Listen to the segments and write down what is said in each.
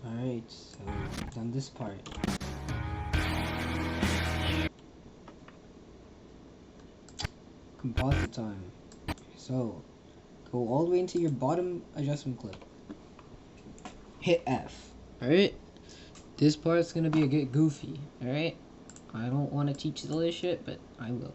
Alright, so done this part. Composite time. So, go all the way into your bottom adjustment clip. Hit F. Alright? This part's gonna be a bit goofy, alright? I don't want to teach all this shit, but I will.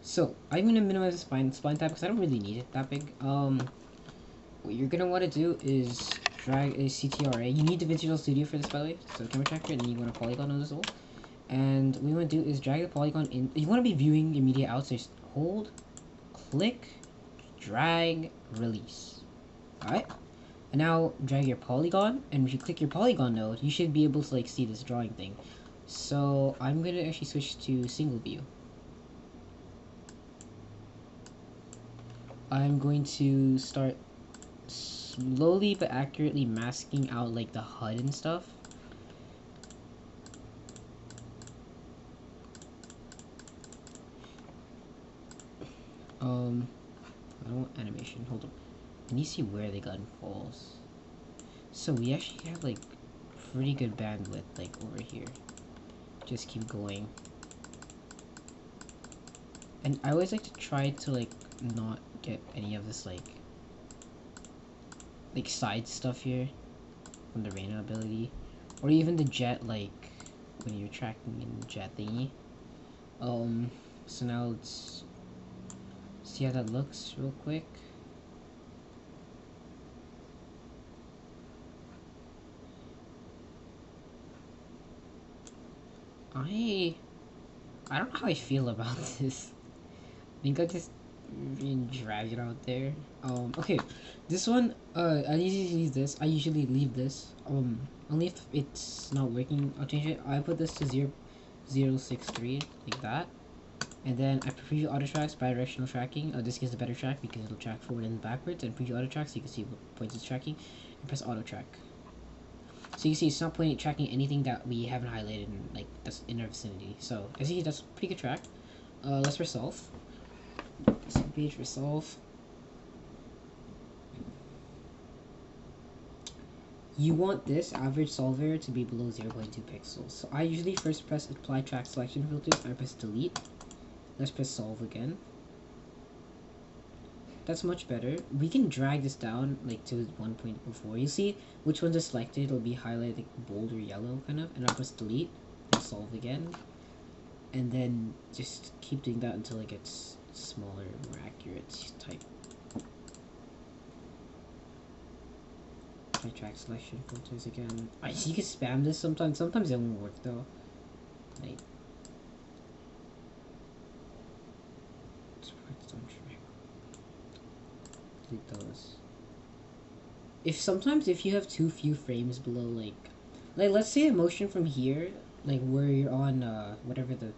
So, I'm gonna minimize the spline tab because I don't really need it that big. What you're gonna want to do is drag a CTRA. You need the Visual Studio for this, by the way. So, camera tracker, and then you want a polygon on this wall. And what you want to do is drag the polygon in. You want to be viewing your media out, so just hold, click, drag, release. Alright? And now drag your polygon, and if you click your polygon node, you should be able to like see this drawing thing. So I'm gonna actually switch to single view. I'm going to start slowly but accurately masking out like the HUD and stuff. I don't want animation. Hold on. I need to see where the gun falls. So we actually have like pretty good bandwidth like over here. Just keep going. And I always like to try to like not get any of this like side stuff here from the Reyna ability, or even the jet, like when you're tracking in the jet thingy. So now let's see how that looks real quick. I don't know how I feel about this. I think I just drag it out there. Okay, this one, I usually leave this. Only if it's not working, I'll change it. I put this to 0.063, like that. And then I preview auto tracks, bidirectional tracking. This gives a better track because it'll track forward and backwards. And preview auto tracks so you can see what points it's tracking. And press auto track. So you can see it's not tracking anything that we haven't highlighted in, like, that's in our vicinity. So as you see, that's a pretty good track. Let's resolve. Page resolve. You want this average solver to be below 0.2 pixels. So I usually first press apply track selection filters and I press delete. Let's press solve again. That's much better. We can drag this down like to 1.04. You see which ones are selected, it'll be highlighted like bold or yellow kind of, and I press delete and solve again. And then just keep doing that until it gets smaller, more accurate type. Apply track selection filters again. You can spam this sometimes. Sometimes it won't work though. Like, delete those. If you have too few frames below, like let's say a motion from here, like where you're on whatever the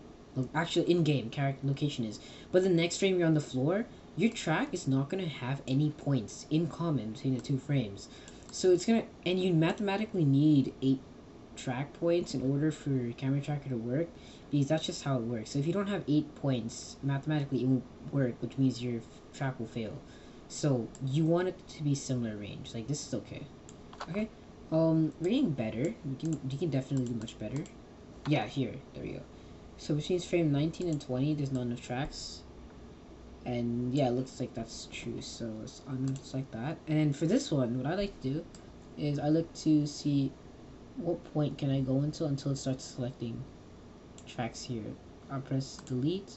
actual in-game character location is, but the next frame you're on the floor, your track is not gonna have any points in common between the two frames. So it's gonna, and you mathematically need 8 track points in order for your camera tracker to work, because that's just how it works. So if you don't have 8 points, mathematically it won't work, which means your track will fail. So you want it to be similar range. Like this is okay. Okay. We're getting better. You can definitely do much better. Yeah, here. There we go. So between frame 19 and 20, there's not enough tracks. And yeah, it looks like that's true. So let's unselect that. And then for this one, what I like to do is I like to see what point can I go until it starts selecting tracks here. I'll press delete,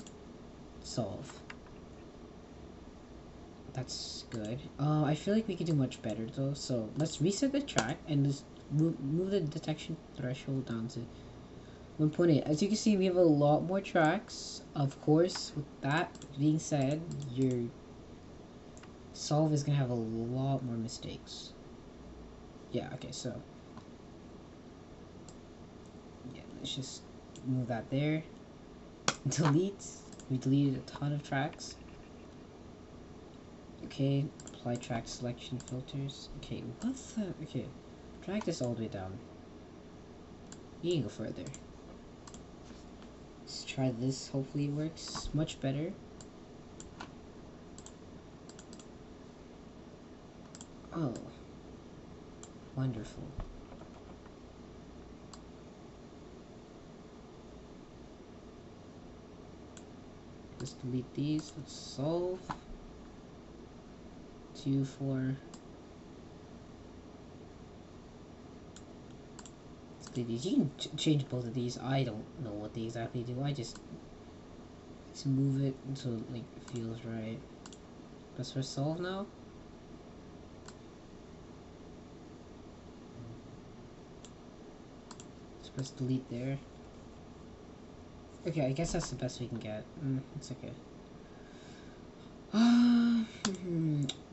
solve. That's good. I feel like we could do much better though. So let's reset the track and just move the detection threshold down to 1.8. As you can see, we have a lot more tracks. Of course, with that being said, your solve is gonna have a lot more mistakes. Yeah. Okay. So yeah, let's just move that there. Delete. We deleted a ton of tracks. Okay, apply track selection filters. Okay, what's the... Okay, drag this all the way down. You can go further. Let's try this, hopefully it works much better. Oh. Wonderful. Let's delete these. Let's solve. 2, 4. Let's delete these. You can change both of these. I don't know what they exactly do. I just move it until like it feels right. Let's press solve now. Let's press delete there. Okay, I guess that's the best we can get. It's okay.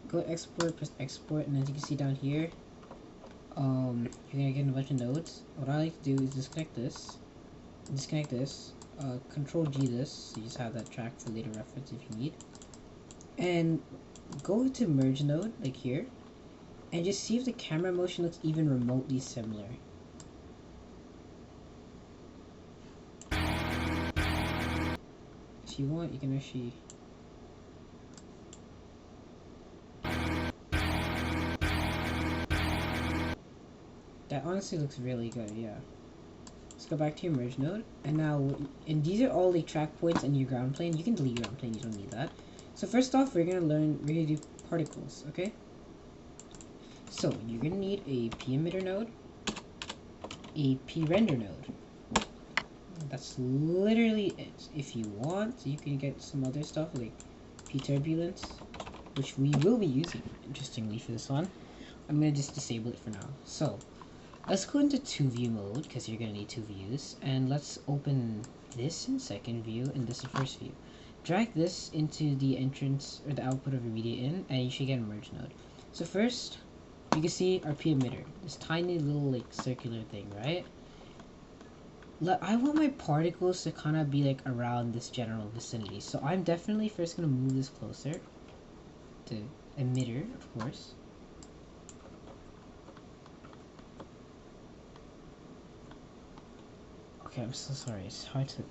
Go export, press export, and as you can see down here, you're gonna get a bunch of nodes. What I like to do is disconnect this, Control G this, so you just have that track for later reference if you need, and go to merge node, like here, and just see if the camera motion looks even remotely similar. If you want, you can actually that honestly looks really good, yeah. Let's go back to your merge node, and now, and these are all the track points in your ground plane. You can delete your ground plane, you don't need that. So first off, we're gonna do particles, okay? So you're gonna need a P emitter node, a P render node. That's literally it. If you want, you can get some other stuff like P turbulence, which we will be using, interestingly, for this one. I'm gonna just disable it for now. So let's go into 2-view mode, because you're going to need 2 views, and let's open this in second view and this in first view. Drag this into the entrance or the output of your media in, and you should get a merge node. So first, you can see our P emitter, this tiny little like circular thing, right? I want my particles to kind of be like around this general vicinity, so I'm definitely first going to move this closer to emitter, of course. Okay, I'm so sorry, it's hard to...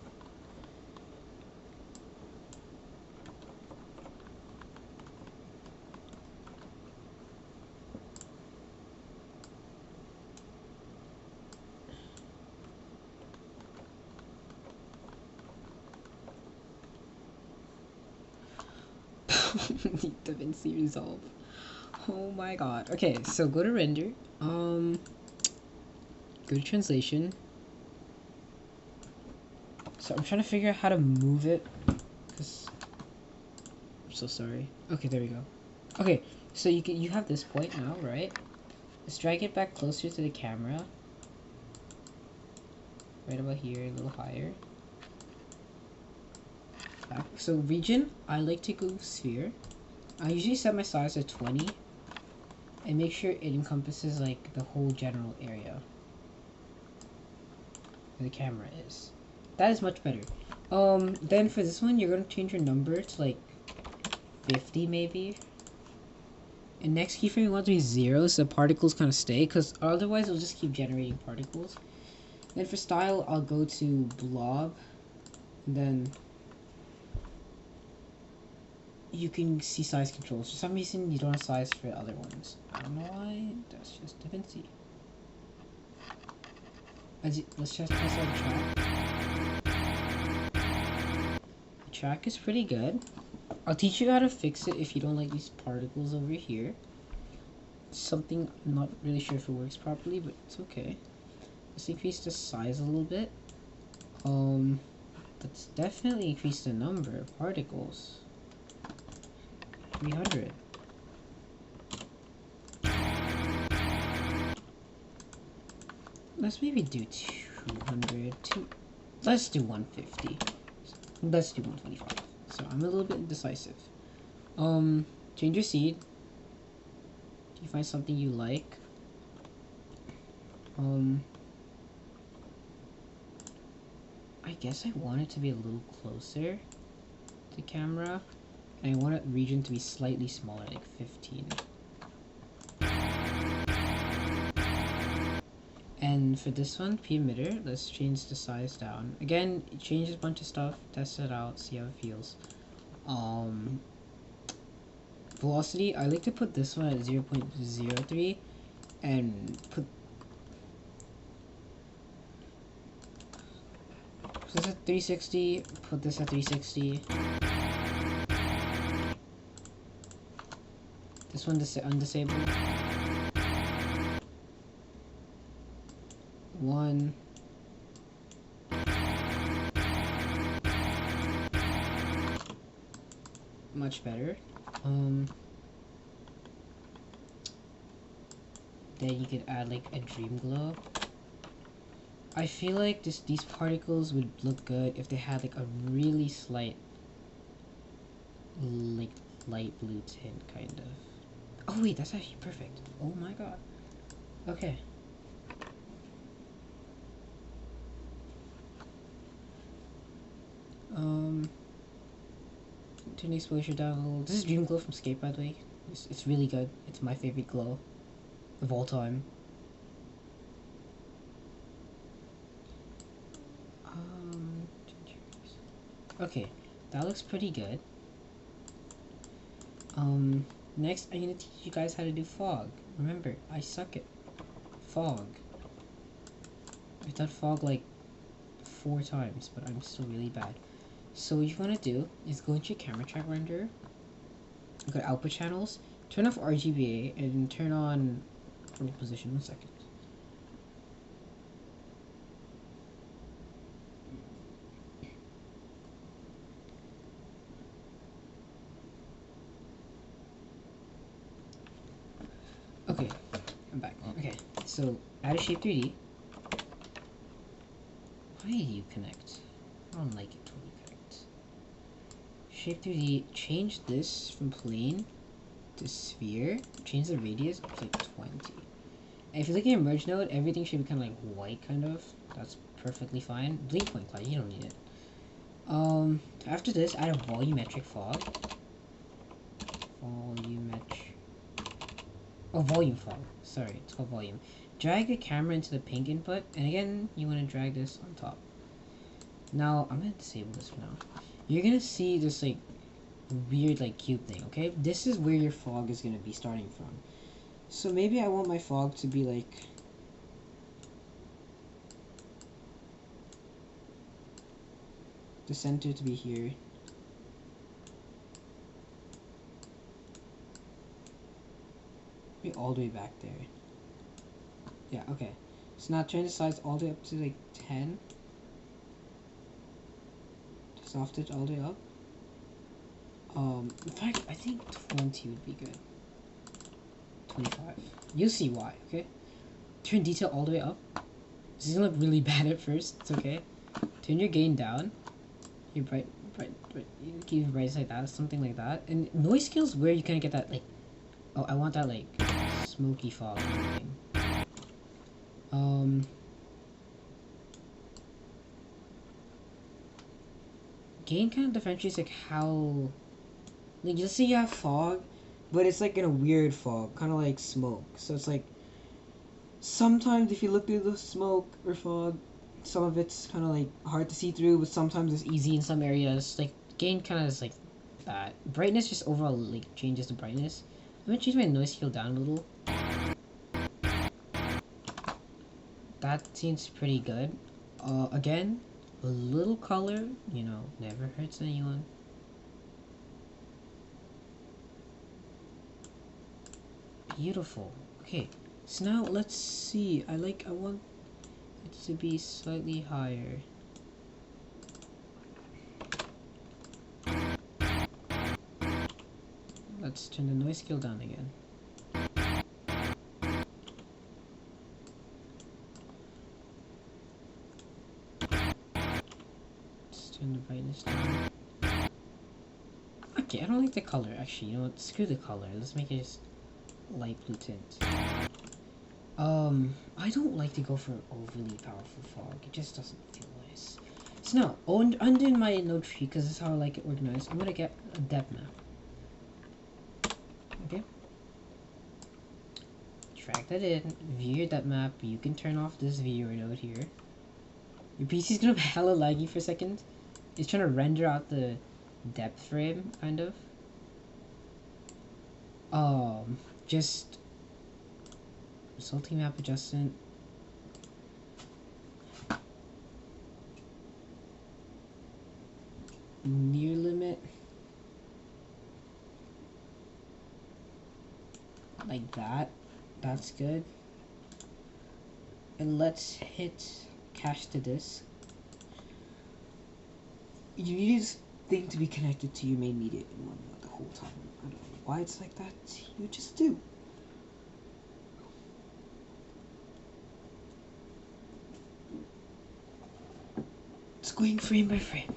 Davinci resolve. Oh my god. Okay, so go to render. Go to translation. So I'm trying to figure out how to move it, because I'm so sorry. Okay, there we go. Okay, so you have this point now, right? Let's drag it back closer to the camera. Right about here, a little higher. Back. So region, I like to go sphere. I usually set my size at 20 and make sure it encompasses like the whole general area where the camera is. That is much better. Then for this one, you're going to change your number to like 50 maybe. And next keyframe, you want to be 0 so the particles kind of stay, because otherwise it'll just keep generating particles. Then for style, I'll go to blob. And then you can see size controls. For some reason, you don't have size for other ones. I don't know why. That's just Davinci. Let's just test out the track. The track is pretty good. I'll teach you how to fix it if you don't like these particles over here. Something I'm not really sure if it works properly, but it's okay. Let's increase the size a little bit. Let's definitely increase the number of particles. 300. Let's maybe do 200. Let's do 150. Let's do 125. So I'm a little bit indecisive. Change your seed. Do you find something you like? I guess I want it to be a little closer to camera, and I want a region to be slightly smaller, like 15. And for this one, P emitter, let's change the size down. Again, change a bunch of stuff, test it out, see how it feels. Velocity, I like to put this one at 0.03 and put this at 360, put this at 360. this one undisable. 1. Much better. Then you could add like a dream glow. I feel like these particles would look good if they had like a really slight, like light blue tint, kind of. Oh wait, that's actually perfect. Oh my god. Okay. Turn the exposure down a little. This is Dream Glow from Skate, by the way. It's really good. It's my favorite glow of all time. Okay, that looks pretty good. Next I'm gonna teach you guys how to do fog. Remember, I suck at fog. I've done fog like 4 times, but I'm still really bad. So what you want to do is go into your camera track renderer, go to output channels, turn off RGBA, and turn on roll position. 1 second. Okay, I'm back. Okay, so add a shape 3D. Why do you connect? I don't like it when you connect. Shape 3D, change this from plane to sphere. Change the radius up to like 20. And if you're looking at merge node, everything should be kind of like white, kind of. That's perfectly fine. Bleed point cloud, you don't need it. After this, add a volumetric fog. Volume fog. Sorry, it's called volume. Drag the camera into the pink input, and again, you want to drag this on top. Now, I'm going to disable this for now. You're going to see this, like, weird, like, cube thing, okay? This is where your fog is going to be starting from. So maybe I want my fog to be, like... the center to be here. All the way back there. Yeah, okay. So now turn the sides all the way up to like 10. Soft edge all the way up. In fact, I think 20 would be good. 25. You'll see why, okay? Turn detail all the way up. This is gonna look really bad at first. It's okay. Turn your gain down. Your bright. Keep your brightness like that, something like that. And noise scale is where you kind of get that like. Oh, I want that like smoky fog thing. Gain kind of differentiates like how, like you'll see you have fog, but it's like in a weird fog, kind of like smoke. So it's like sometimes if you look through the smoke or fog, some of it's kind of like hard to see through, but sometimes it's easy in some areas. Like gain kind of is like that. Brightness just overall like changes the brightness. I'm gonna change my noise scale down a little. That seems pretty good. Again, a little color, you know, never hurts anyone. Beautiful. Okay, so now let's see. I want it to be slightly higher. Let's turn the noise scale down again. Let's turn the brightness down. Okay, I don't like the color actually. You know what? Screw the color. Let's make it just light blue tint. I don't like to go for an overly powerful fog. It just doesn't feel nice. So now, under my node tree, because this is how I like it organized, I'm gonna get a depth map. Okay. Drag that in, view your depth map. You can turn off this viewer node here. Your PC's gonna be hella laggy for a second. It's trying to render out the depth frame, kind of. Just resulting map adjustment. Near limit. like that. That's good. And let's hit cache to disk. You need this thing to be connected to your main media in one the whole time. I don't know why it's like that. You just do. It's going frame by frame.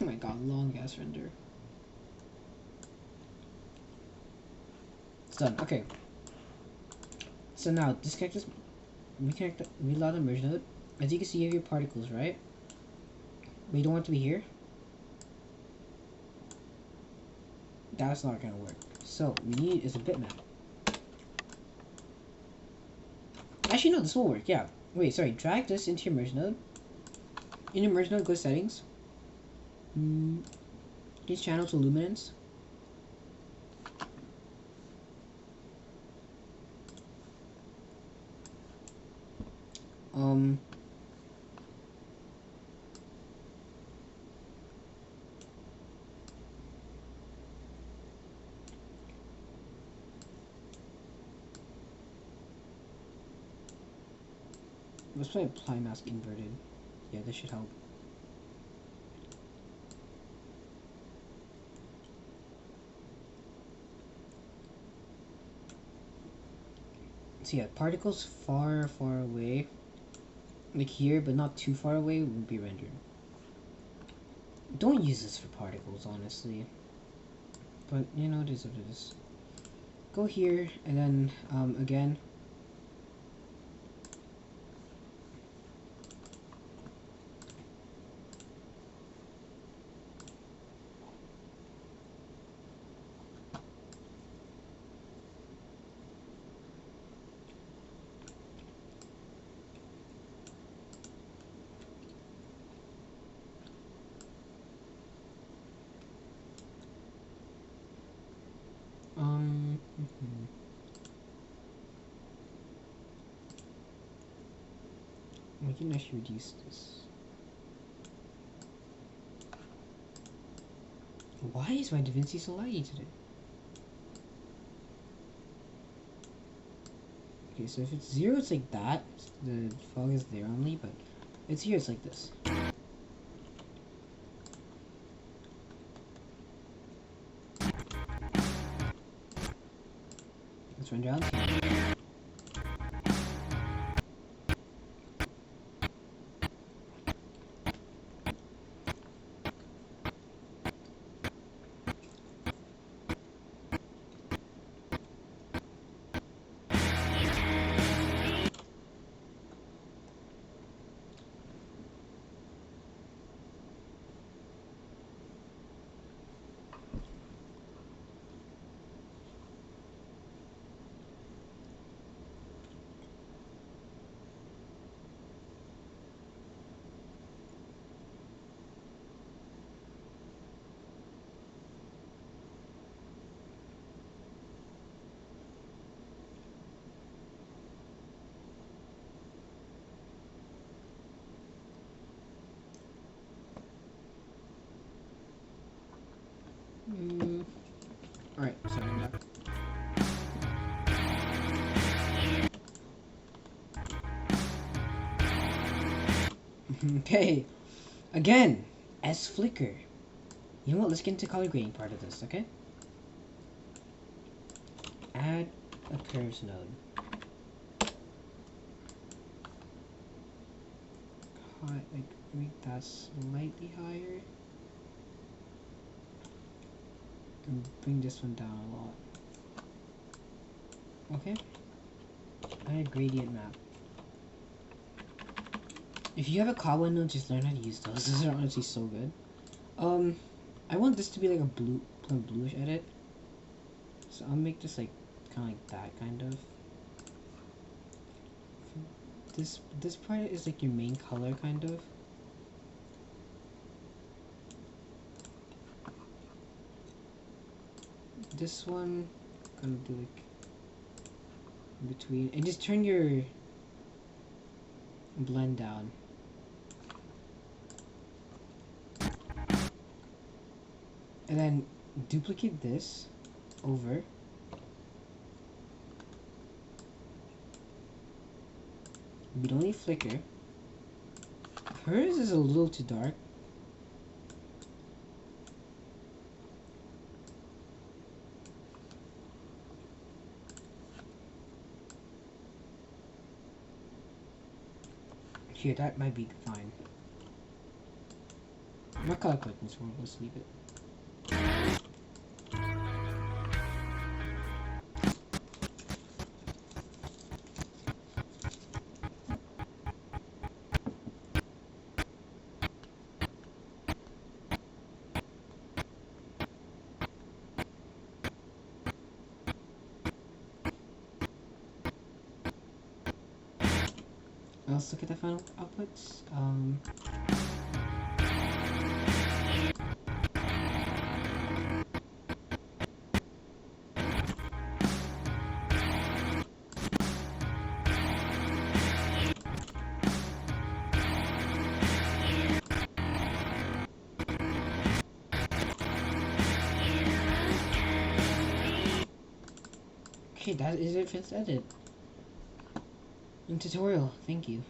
Oh my god, long ass render. It's done. Okay. So now disconnect this. Reload the merge node. As you can see, you have your particles, right? But you don't want to be here. That's not gonna work. So we need is a bitmap. Actually, no, this will work. Yeah. Wait, sorry. Drag this into your merge node. In your merge node, go to settings. Change channel to luminance. Let's play apply mask inverted. Yeah, this should help. So yeah, particles far away, like here, but not too far away, would be rendered. Don't use this for particles, honestly. But you know, it is what it is. Go here, and then again. We can actually reduce this. Why is my Davinci so laggy today? Okay, so if it's 0, it's like that. The fog is there only, but it's here, it's like this. Let's run down. Alright, sorry, I'm back. Okay, again, S flicker. You know what? Let's get into color grading part of this, okay? Add a curves node. Like make that slightly higher. And bring this one down a lot. Okay. And a gradient map. If you have a cobble window, just learn how to use those. Those are honestly so good. I want this to be like a bluish edit. So I'll make this like kind of like that kind of. This part is like your main color kind of. This one, gonna do like in between, and just turn your blend down. And then duplicate this over. We don't need flicker. Hers is a little too dark. Here, that might be fine. My color correctness wrong, let's leave it. Let's look at the final outputs. Okay, that is it for this edit. In tutorial, thank you.